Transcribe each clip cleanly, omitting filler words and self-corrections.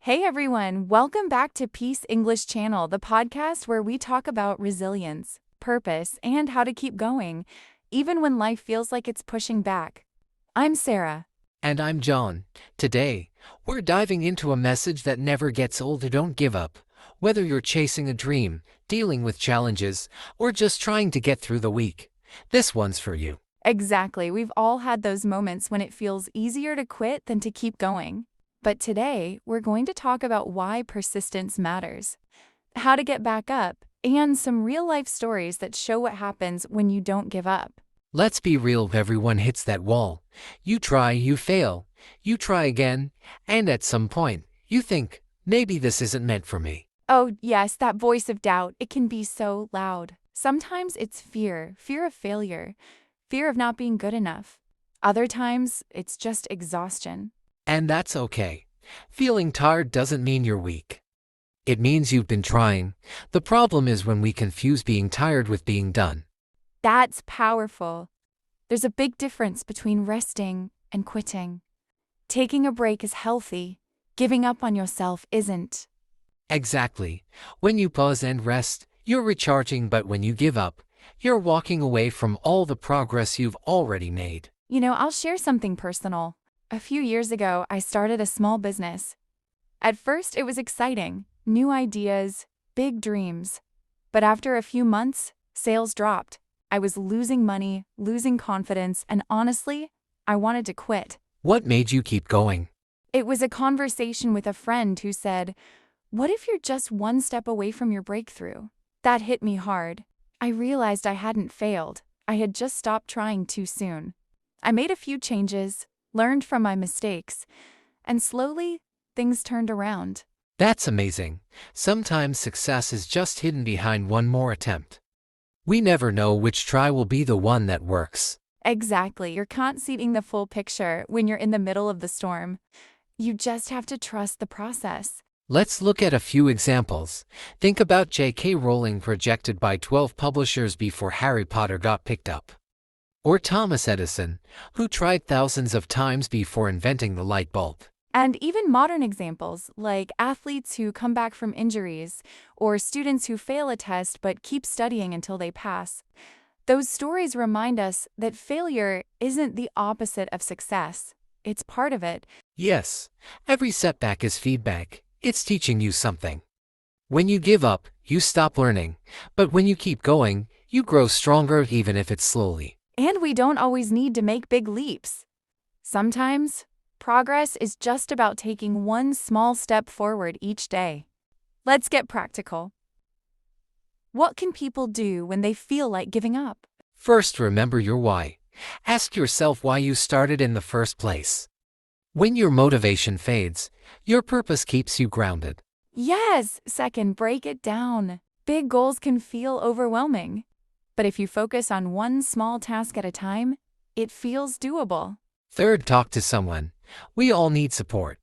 Hey everyone, welcome back to Peace English Channel, the podcast where we talk about resilience, purpose, and how to keep going, even when life feels like it's pushing back. I'm Sarah. And I'm John. Today, we're diving into a message that never gets old. Don't give up. Whether you're chasing a dream, dealing with challenges, or just trying to get through the week, this one's for you. Exactly, we've all had those moments when it feels easier to quit than to keep going. But today, we're going to talk about why persistence matters, how to get back up, and some real-life stories that show what happens when you don't give up. Let's be real, everyone hits that wall. You try, you fail, you try again, and at some point, you think, maybe this isn't meant for me. Oh, yes, that voice of doubt, it can be so loud. Sometimes it's fear of failure, fear of not being good enough. Other times, it's just exhaustion. And that's okay. Feeling tired doesn't mean you're weak. It means you've been trying. The problem is when we confuse being tired with being done. That's powerful. There's a big difference between resting and quitting. Taking a break is healthy. Giving up on yourself isn't. Exactly. When you pause and rest, you're recharging, but when you give up, you're walking away from all the progress you've already made. I'll share something personal. A few years ago, I started a small business. At first, it was exciting, new ideas, big dreams. But after a few months, sales dropped. I was losing money, losing confidence, and honestly, I wanted to quit. What made you keep going? It was a conversation with a friend who said, "What if you're just one step away from your breakthrough?" That hit me hard. I realized I hadn't failed. I had just stopped trying too soon. I made a few changes, learned from my mistakes, and slowly, things turned around. That's amazing. Sometimes success is just hidden behind one more attempt. We never know which try will be the one that works. Exactly, you're not seeing the full picture when you're in the middle of the storm. You just have to trust the process. Let's look at a few examples. Think about J.K. Rowling, rejected by 12 publishers before Harry Potter got picked up. Or Thomas Edison, who tried thousands of times before inventing the light bulb. And even modern examples, like athletes who come back from injuries, or students who fail a test but keep studying until they pass. Those stories remind us that failure isn't the opposite of success. It's part of it. Yes, every setback is feedback. It's teaching you something. When you give up, you stop learning. But when you keep going, you grow stronger, even if it's slowly. And we don't always need to make big leaps. Sometimes, progress is just about taking one small step forward each day. Let's get practical. What can people do when they feel like giving up? First, remember your why. Ask yourself why you started in the first place. When your motivation fades, your purpose keeps you grounded. Yes! Second, break it down. Big goals can feel overwhelming. But if you focus on one small task at a time, it feels doable. Third, talk to someone. We all need support.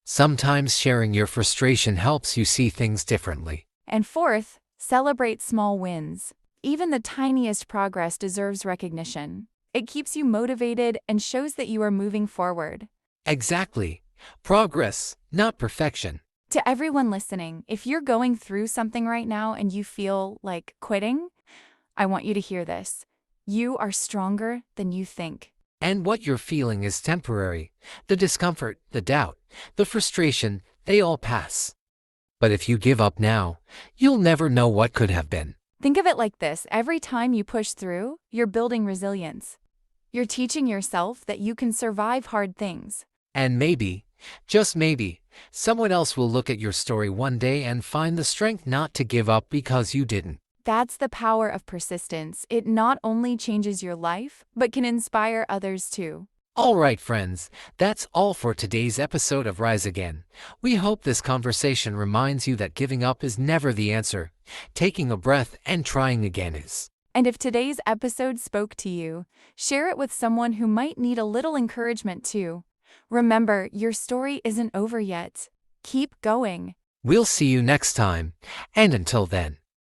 Sometimes sharing your frustration helps you see things differently. And fourth, celebrate small wins. Even the tiniest progress deserves recognition. It keeps you motivated and shows that you are moving forward. Exactly. Progress, not perfection. To everyone listening, if you're going through something right now and you feel like quitting, I want you to hear this. You are stronger than you think. And what you're feeling is temporary. The discomfort, the doubt, the frustration, they all pass. But if you give up now, you'll never know what could have been. Think of it like this. Every time you push through, you're building resilience. You're teaching yourself that you can survive hard things. And maybe, just maybe, someone else will look at your story one day and find the strength not to give up because you didn't. That's the power of persistence. It not only changes your life, but can inspire others too. All right, friends, that's all for today's episode of Rise Again. We hope this conversation reminds you that giving up is never the answer. Taking a breath and trying again is. And if today's episode spoke to you, share it with someone who might need a little encouragement too. Remember, your story isn't over yet. Keep going. We'll see you next time, and until then,